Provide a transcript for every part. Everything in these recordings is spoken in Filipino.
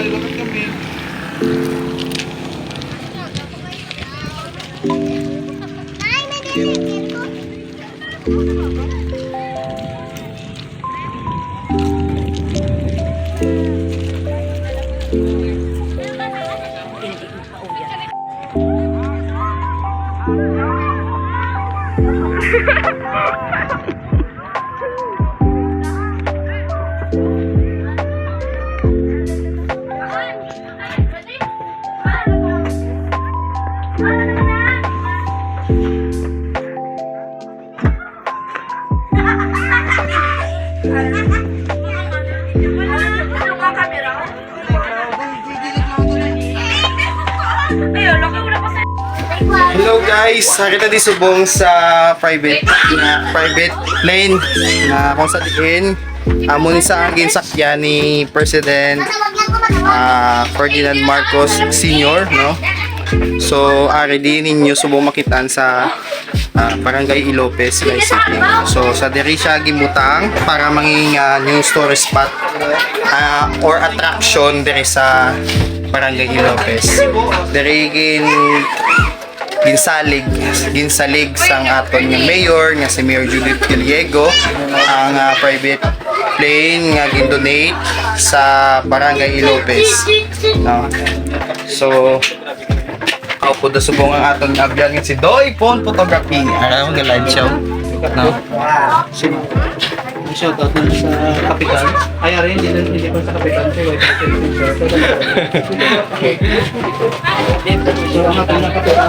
lalakad kami. Hello guys, nakita di subong sa private plane na kung sa diin amon sa ginsakyan ni President Ferdinand Marcos Sr. no. So ari din ninyo subong makitaan sa Barangay Ilopez, May City. So sa diri siya gimutang para manging news tourist spot or attraction diri sa Barangay Ilopez. Diri ginsalig sang aton nga mayor nga si Mayor Judith Gallego ang private plane nga gindonate sa Barangay Ilopez. No? So po da subong ang aton abyan nga si Doy Phone Photography. Ano nga live show? No. Shout out na sa kapitan. Ay, ari, hindi pa sa kapitan. So, ang ating na kapitan.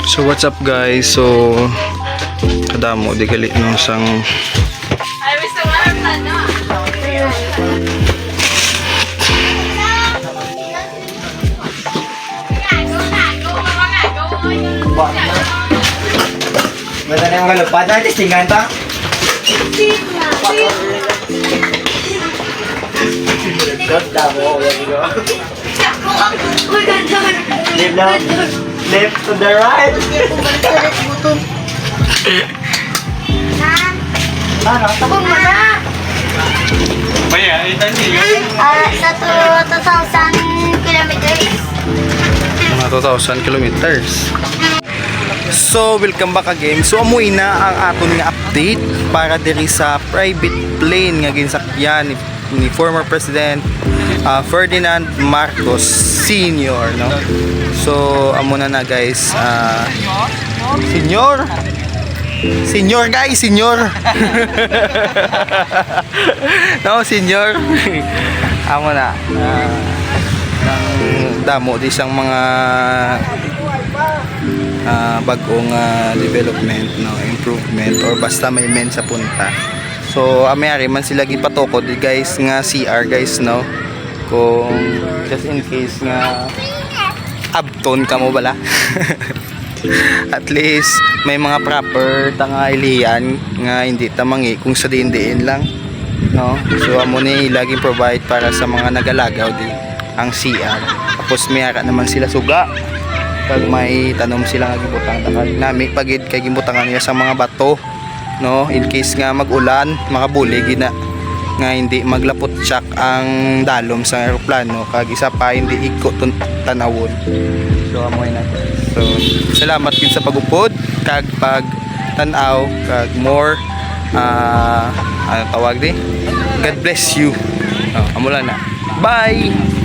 So what's up guys? So kadamo di gali nung sang Masa na yung galupad na, testingan ta? Left to the right. Maya, itan niyo. Sa 2,000 kilometers. mga 2,000 kilometers. So welcome back again. So amoy na ang aton nga update para diri sa private plane nga ginsakyan ni former President Ferdinand Marcos Sr. no. So amo na guys. Senior guys, senior. No, senior. Amo na. Nang damo di siyang mga bagong development, no, improvement or basta may men sa punta. So amyari man sila gipatukod guys nga CR guys, no, kung just in case nga abton ka mo bala. At least may mga proper tanga ilihan nga hindi tamangi kung sa diin lang, no. So amo ni laging provide para sa mga nagalagaw di ang CR. Tapos mayara naman sila suga kag may tanom sila nga gibutang takal nami pagid kay gibutangan niya sa mga bato, no, in case nga mag-ulan makabuli gina nga hindi maglapot siyak ang dalom sa eroplano kag isa pa hindi iko tanawon. So amoy na. So salamat gid sa pagupod kag pag-tan-aw kag more ano tawag di, God bless you. Amo lang na. Bye.